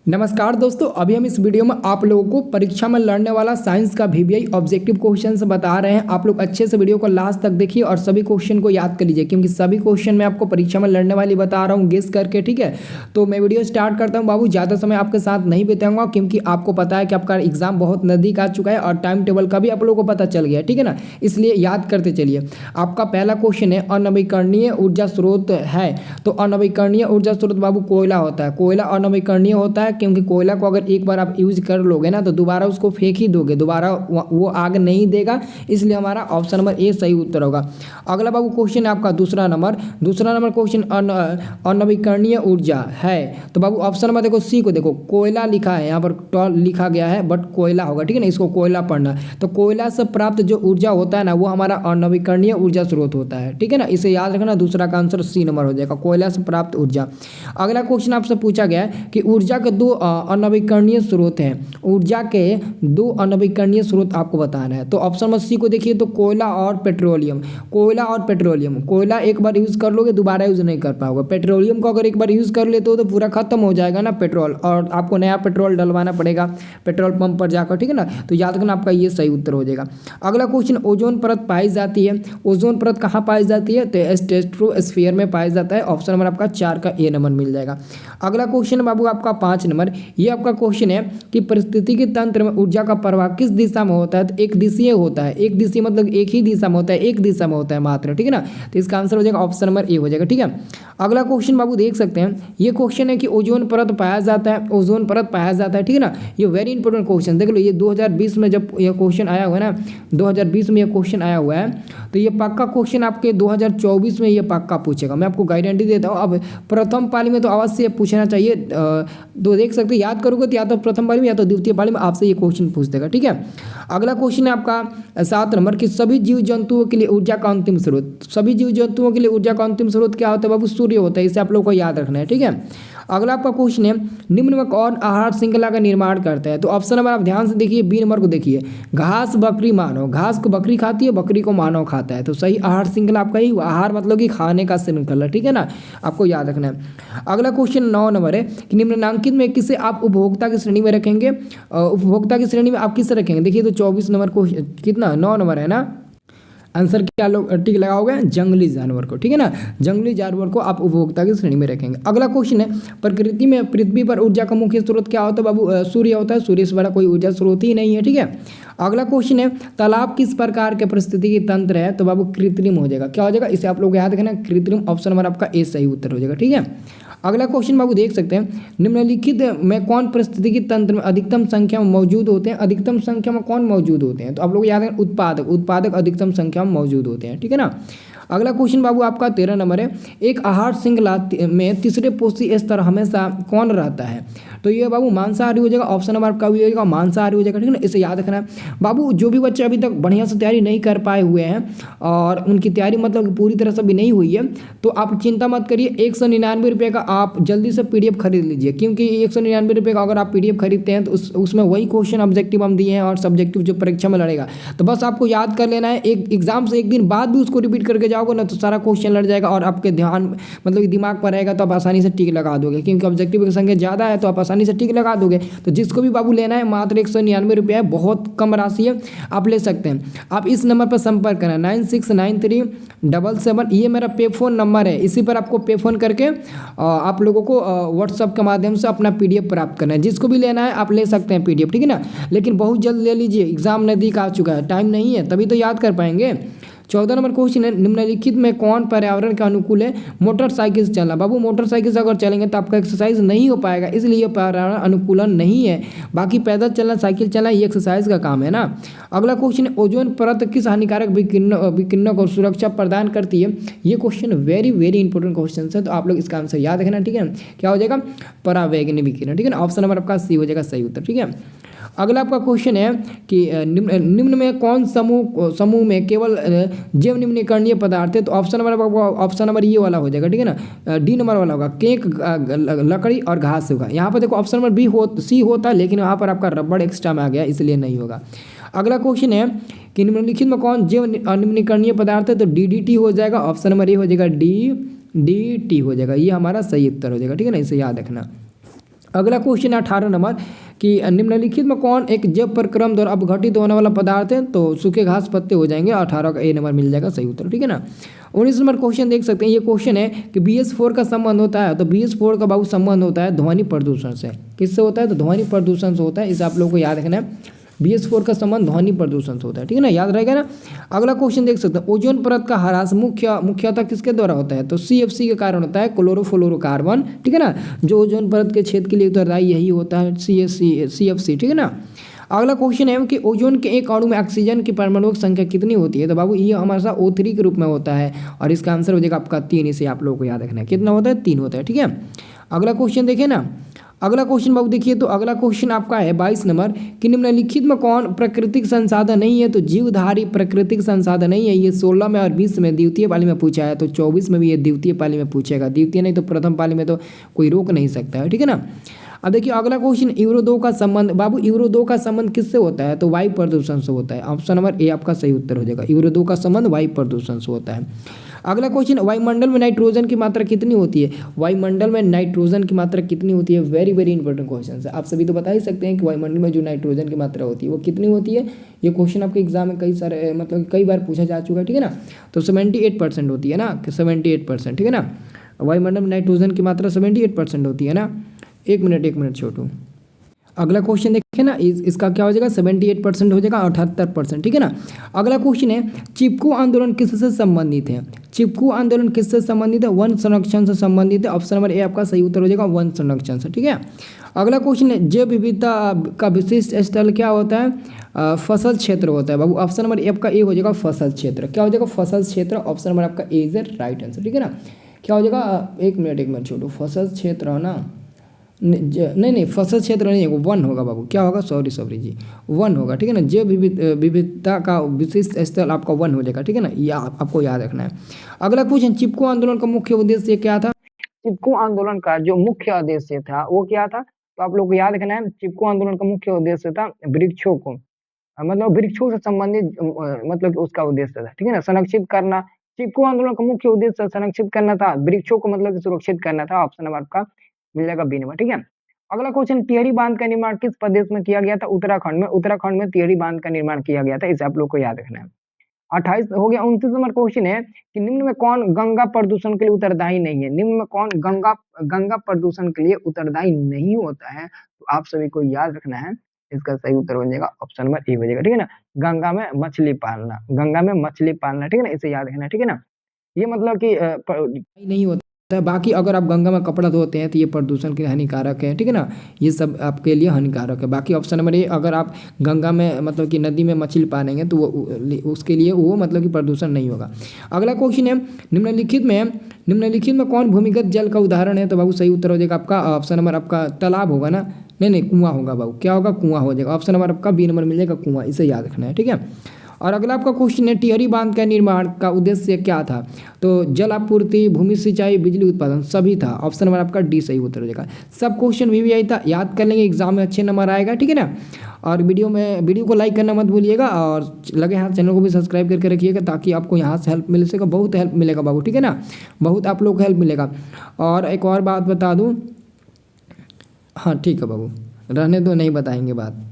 नमस्कार दोस्तों, अभी हम इस वीडियो में आप लोगों को परीक्षा में लड़ने वाला साइंस का वीवीआई ऑब्जेक्टिव क्वेश्चन से बता रहे हैं। आप लोग अच्छे से वीडियो को लास्ट तक देखिए और सभी क्वेश्चन को याद कर लीजिए, क्योंकि सभी क्वेश्चन मैं आपको परीक्षा में लड़ने वाली बता रहा हूँ गेस करके। ठीक है, तो मैं वीडियो स्टार्ट करता हूँ। बाबू ज़्यादा समय आपके साथ नहीं बिताऊंगा, क्योंकि आपको पता है कि आपका एग्जाम बहुत नज़दीक आ चुका है और टाइम टेबल का भी आप लोगों को पता चल गया। ठीक है ना, इसलिए याद करते चलिए। आपका पहला क्वेश्चन है, अनवीकरणीय ऊर्जा स्रोत है। तो अनवीकरणीय ऊर्जा स्रोत बाबू कोयला होता है। कोयला अनवीकरणीय होता है, क्योंकि कोयला को अगर एक बार आप यूज कर लोगे ना तो दोबारा उसको फेंक ही दोगे, दोबारा वो आग नहीं देगा। इसलिए हमारा ऑप्शन नंबर ए सही उत्तर होगा। अगला बाबू क्वेश्चन है आपका दूसरा नंबर क्वेश्चन, अनवीकरणीय ऊर्जा है। तो बाबू ऑप्शन नंबर देखो सी को देखो, कोयला लिखा है यहाँ पर, लिखा गया है बट कोयला होगा। ठीक है ना, इसको कोयला पढ़ना। तो कोयला से प्राप्त जो ऊर्जा होता है ना, वो हमारा अनवीकरणीय ऊर्जा स्रोत होता है। ठीक है ना, इसे याद रखना। दूसरा का आंसर सी नंबर हो जाएगा, कोयला से प्राप्त ऊर्जा। अगला क्वेश्चन आपसे पूछा गया है कि ऊर्जा के दो अनवीकरणीय स्रोत हैं। ऊर्जा के दो अनवीकरणीय स्रोत आपको बताना है। तो ऑप्शन नंबर सी को देखिए, तो कोयला और पेट्रोलियम। कोयला और पेट्रोलियम, कोयला एक बार यूज कर लोगे दोबारा यूज नहीं कर पाओगे। पेट्रोलियम को अगर एक बार यूज कर लेते हो तो पूरा खत्म हो जाएगा ना पेट्रोल, और आपको नया पेट्रोल डलवाना पड़ेगा पेट्रोल पंप पर जाकर। ठीक है ना, तो याद रखना आपका ये सही उत्तर हो जाएगा। अगला क्वेश्चन, ओजोन परत पाई जाती है। ओजोन परत कहाँ पाई जाती है? तो स्ट्रेटोस्फीयर में पाया जाता है। ऑप्शन नंबर आपका 4 का ए नंबर मिल जाएगा। अगला क्वेश्चन बाबू आपका 5 नंबर, ये आपका क्वेश्चन है कि परिस्थितिकी तंत्र में ऊर्जा का प्रवाह किस दिशा में होता है? तो एक दिशीय होता है। एक दिशा मतलब एक ही दिशा में होता है, एक दिशा में होता है मात्र। ठीक है ना, तो इसका आंसर हो जाएगा ऑप्शन नंबर ए हो जाएगा। ठीक है, अगला क्वेश्चन बाबू देख सकते हैं, ये क्वेश्चन है कि ओजोन परत पाया जाता है। ओजोन परत पाया जाता है। ठीक है ना, ये वेरी इंपॉर्टेंट क्वेश्चन देख लो। ये 2020 में जब यह क्वेश्चन आया हुआ है ना, 2020 में यह क्वेश्चन आया हुआ है, तो ये पक्का क्वेश्चन आपके 2024 में ये पक्का पूछेगा। मैं आपको गारंटी देता हूँ। अब प्रथम पाली में तो अवश्य पूछना चाहिए। तो देख सकते याद करोगे तो या तो प्रथम पाली में या तो द्वितीय पाली में आपसे ये क्वेश्चन पूछ देगा। ठीक है, अगला क्वेश्चन है आपका 7 नंबर कि सभी जीव जंतुओं के लिए ऊर्जा का अंतिम स्रोत। सभी जीव जंतुओं के लिए ऊर्जा का अंतिम स्रोत क्या होता है बाबू? सूर्य होता है। इसे आप लोग को याद रखना है। ठीक है, अगला आपका क्वेश्चन है, निम्न में कौन आहार श्रृंखला का निर्माण करता है? तो ऑप्शन नंबर आप ध्यान से देखिए, बी नंबर को देखिए, घास बकरी मानव। घास को बकरी खाती है, बकरी को मानव खाता है। तो सही आहार श्रृंखला आपका ही, आहार मतलब कि खाने का श्रृंखला। ठीक है ना, आपको याद रखना है। अगला क्वेश्चन 9 नंबर है कि निम्नलिखित में किसे आप उपभोक्ता की श्रेणी में रखेंगे? उपभोक्ता की श्रेणी में आप किसे रखेंगे? देखिए, तो 24 नंबर को कितना 9 नंबर है ना, आंसर क्या लोग टिक लगाओगे? जंगली जानवर को। ठीक है ना, जंगली जानवर को आप उपभोक्ता की श्रेणी में रखेंगे। अगला क्वेश्चन है, प्रकृति में पृथ्वी पर ऊर्जा का मुख्य स्रोत क्या होता है बाबू? सूर्य होता है। सूर्य से बड़ा कोई ऊर्जा स्रोत ही नहीं है। ठीक है, अगला क्वेश्चन है, तालाब किस प्रकार के पारिस्थितिकी तंत्र है? तो बाबू कृत्रिम हो जाएगा। क्या हो जाएगा? इसे आप लोग याद रखना, कृत्रिम। ऑप्शन नंबर आपका ए सही उत्तर हो जाएगा। ठीक है, अगला क्वेश्चन बाबू देख सकते हैं, निम्नलिखित में कौन पारिस्थितिकी तंत्र में अधिकतम संख्या में मौजूद होते हैं? अधिकतम संख्या में कौन मौजूद होते हैं? तो आप लोग याद रखें, उत्पादक। उत्पादक अधिकतम संख्या में मौजूद होते हैं। ठीक है ना, अगला क्वेश्चन बाबू आपका 13 नंबर है, एक आहार श्रृंखला में तीसरे पोषी स्तर हमेशा कौन रहता है? तो ये बाबू मांसाहारी हो जाएगा। ऑप्शन नंबर आपका भी हो जाएगा, मांसाहारी हो जाएगा। ठीक है ना, इसे याद रखना है बाबू। जो भी बच्चे अभी तक बढ़िया से तैयारी नहीं कर पाए हुए हैं और उनकी तैयारी मतलब पूरी तरह से भी नहीं हुई है, तो आप चिंता मत करिए। 199 रुपये का आप जल्दी से PDF खरीद लीजिए, क्योंकि 199 रुपये का अगर आप PDF खरीदते हैं तो उसमें वही क्वेश्चन ऑब्जेक्टिव हम दिए हैं और सब्जेक्टिव जो परीक्षा में लड़ेगा। तो बस आपको याद कर लेना है, एक एग्जाम से एक दिन बाद भी उसको रिपीट करके जाओगे ना तो सारा क्वेश्चन लड़ जाएगा और आपके ध्यान मतलब दिमाग पर रहेगा, तो आप आसानी से टिक लगा दोगे, क्योंकि ऑब्जेक्टिव की संख्या ज़्यादा है तो आप आसानी से टिक लगा दोगे। तो जिसको भी बाबू लेना है, मात्र 199 रुपये है, बहुत कम राशि है, आप ले सकते हैं। आप इस नंबर पर संपर्क करें 969377, ये मेरा पे फोन नंबर है। इसी पर आपको पे फोन करके आप लोगों को व्हाट्सअप के माध्यम से अपना PDF प्राप्त करना है। जिसको भी लेना है आप ले सकते हैं PDF। ठीक है ना, लेकिन बहुत जल्द ले लीजिए, एग्जाम नज़दीक आ चुका है, टाइम नहीं है, तभी तो याद कर पाएंगे। 14 नंबर क्वेश्चन है, निम्नलिखित में कौन पर्यावरण के अनुकूल है? मोटरसाइकिल से चलना। बाबू मोटरसाइकिल से अगर चलेंगे तो आपका एक्सरसाइज नहीं हो पाएगा, इसलिए पर्यावरण अनुकूलन नहीं है। बाकी पैदल चलना, साइकिल चलना, ये एक्सरसाइज का काम है ना। अगला क्वेश्चन है, ओजोन परत किस हानिकारक विकिरणों को सुरक्षा प्रदान करती है? ये question very very important question है, तो आप लोग इसका आंसर याद रखना। ठीक है, क्या हो जाएगा? परावैंगनी विकिरण। ठीक है ना, ऑप्शन नंबर आपका सी हो जाएगा सही उत्तर। ठीक है, अगला आपका क्वेश्चन है कि निम्न में कौन समूह में केवल जैव निम्नीकरणीय पदार्थ है? तो ऑप्शन नंबर ये वाला हो जाएगा। ठीक है ना, डी नंबर वाला होगा, केक, लकड़ी और घास होगा। यहाँ पर देखो ऑप्शन नंबर सी होता है, लेकिन वहाँ पर आपका रबड़ एक्स्ट्रा में आ गया, इसलिए नहीं होगा। अगला क्वेश्चन है कि निम्नलिखित में कौन जैव निम्नीकरणीय पदार्थ है? तो DDT हो जाएगा। ऑप्शन नंबर ए हो जाएगा, DDT हो जाएगा, ये हमारा सही उत्तर हो जाएगा। ठीक है ना, इसे याद रखना। अगला क्वेश्चन है 18 नंबर कि निम्नलिखित में कौन एक जैव प्रक्रम द्वारा अपघटित होने वाला पदार्थ है, तो सूखे घास पत्ते हो जाएंगे, 18 का ए नंबर मिल जाएगा सही उत्तर, ठीक है ना। 19 नंबर क्वेश्चन देख सकते हैं, ये क्वेश्चन है कि BS4 का संबंध होता है, तो BS4 का बाबू संबंध होता है ध्वनि प्रदूषण से। किससे होता है, तो ध्वनि प्रदूषण से होता है, इसे आप लोगों को याद रखना है। BS4 का संबंध ध्वनि प्रदूषण से होता है, ठीक है ना, याद रहेगा ना। अगला क्वेश्चन देख सकते हैं, ओजोन परत का ह्रास मुख्यतः किसके द्वारा होता है, तो CFC के कारण होता है, क्लोरोफ्लोरोकार्बन, ठीक है ना। जो ओजोन परत के छेद के लिए उत्तरदायी यही होता है, CFC, ठीक है ना। अगला क्वेश्चन है कि ओजोन के एक अणु में ऑक्सीजन की परमाणु संख्या कितनी होती है, तो बाबू ये हमारा O3 के रूप में होता है, और इसका आंसर हो जाएगा आपका 3। इसे आप लोगों को याद रखना है, कितना होता है, 3 होता है, ठीक है। अगला क्वेश्चन देखिए ना, अगला क्वेश्चन बाबू देखिए, तो अगला क्वेश्चन आपका है 22 नंबर कि निम्नलिखित में कौन प्राकृतिक संसाधन नहीं है, तो जीवधारी प्राकृतिक संसाधन नहीं है। ये 16 में और 20 में द्वितीय पाली में पूछा है, तो 24 में भी ये द्वितीय पाली में पूछेगा, द्वितीय नहीं तो प्रथम पाली में तो कोई रोक नहीं सकता है, ठीक है ना। अब देखिए अगला क्वेश्चन, यूरो 2 का संबंध, बाबू यूरो 2 का संबंध किससे होता है, तो वायु प्रदूषण से होता है। ऑप्शन नंबर ए आपका सही उत्तर हो जाएगा, यूरो 2 का संबंध वायु प्रदूषण से होता है। अगला क्वेश्चन, वायुमंडल में नाइट्रोजन की मात्रा कितनी होती है, वायुमंडल में नाइट्रोजन की मात्रा कितनी होती है, वेरी वेरी इंपॉर्टेंट क्वेश्चन है। आप सभी तो बता ही सकते हैं कि वायुमंडल में जो नाइट्रोजन की मात्रा होती है वो कितनी होती है। ये क्वेश्चन आपके एग्जाम में कई सारे मतलब कई बार पूछा जा चुका है, ठीक है ना। तो 78% होती है ना, 78%, ठीक है ना। वायुमंडल में नाइट्रोजन की मात्रा 78% होती है ना। एक मिनट छोटू, अगला क्वेश्चन देखिए ना, इसका क्या हो जाएगा, 78% हो जाएगा, 78%, ठीक है ना। अगला क्वेश्चन है, चिपकू आंदोलन किससे संबंधित है, चिपकू आंदोलन किससे संबंधित है, वन संरक्षण से संबंधित है। ऑप्शन नंबर ए आपका सही उत्तर हो जाएगा, वन संरक्षण से, ठीक है। अगला क्वेश्चन है, जैव विविधता का विशिष्ट स्थल क्या होता है, फसल क्षेत्र होता है बाबू। ऑप्शन नंबर ए आपका ए हो जाएगा, फसल क्षेत्र, क्या हो जाएगा, फसल क्षेत्र। ऑप्शन नंबर आपका ए इज राइट आंसर, ठीक है ना। क्या हो जाएगा, एक मिनट छोटू, फसल क्षेत्र है ना, नहीं फसल क्षेत्र नहीं होगा, वन होगा बाबू, क्या होगा, सॉरी जी, वन होगा, ठीक है ना। जैव विविधता का विशिष्ट स्थल आपका वन हो जाएगा, ठीक है ना, ये आपको याद रखना है। अगला क्वेश्चन, चिपको आंदोलन का मुख्य उद्देश्य क्या था, चिपको आंदोलन का जो मुख्य उद्देश्य था वो क्या था, तो आप लोग को याद रखना है, चिपको आंदोलन का मुख्य उद्देश्य था वृक्षों को मतलब वृक्षों से संबंधित मतलब उसका उद्देश्य था, ठीक है ना, संरक्षित करना। चिपको आंदोलन का मुख्य उद्देश्य संरक्षित करना था, वृक्षों को मतलब सुरक्षित करना था। ऑप्शन नंबर आपका मिल जाएगा बी नंबर, ठीक है। अगला क्वेश्चन, टिहरी बांध का निर्माण किस प्रदेश में किया गया था, उत्तराखंड में, उत्तराखंड में टिहरी बांध का निर्माण किया गया था, इसे आप लोग को याद रखना है। 28 हो गया। 29 नंबर क्वेश्चन है कि निम्न में कौन गंगा प्रदूषण के लिए उत्तरदायी नहीं है, निम्न में कौन गंगा प्रदूषण के लिए उत्तरदायी नहीं होता है, तो आप सभी को याद रखना है, इसका सही उत्तर हो जाएगा ऑप्शन नंबर ए हो जाएगा, ठीक है ना। गंगा में मछली पालना, गंगा में मछली पालना, ठीक है ना, इसे याद रखना है, ठीक है ना। ये मतलब कि नहीं होता है। बाकी अगर आप गंगा में कपड़ा धोते हैं तो ये प्रदूषण के लिए हानिकारक है, ठीक है ना, ये सब आपके लिए हानिकारक है। बाकी ऑप्शन नंबर ए, अगर आप गंगा में मतलब कि नदी में मछली पालेंगे तो वो उसके लिए वो मतलब कि प्रदूषण नहीं होगा। अगला क्वेश्चन है, निम्नलिखित में कौन भूमिगत जल का उदाहरण है, तो बाबू सही उत्तर हो जाएगा आपका ऑप्शन नंबर आपका तालाब होगा ना, नहीं कुआं होगा बाबू, क्या होगा, कुआं हो जाएगा। ऑप्शन नंबर आपका बी नंबर मिल जाएगा, कुआं, इसे याद रखना है, ठीक है। और अगला आपका क्वेश्चन है, टिहरी बांध का निर्माण का उद्देश्य क्या था, तो जल आपूर्ति, भूमि सिंचाई, बिजली उत्पादन सभी था। ऑप्शन नंबर आपका डी सही उत्तर हो जाएगा। सब क्वेश्चन भी यही था, याद कर लेंगे, एग्जाम में अच्छे नंबर आएगा, ठीक है ना। और वीडियो को लाइक करना मत भूलिएगा, और लगे हाथ चैनल को भी सब्सक्राइब करके रखिएगा, ताकि आपको यहाँ से हेल्प मिल सकेगा, बहुत हेल्प मिलेगा बाबू, ठीक है ना, बहुत आप लोग को हेल्प मिलेगा। और एक और बात बता दूँ, हाँ ठीक है बाबू, रहने दो, नहीं बताएंगे बात।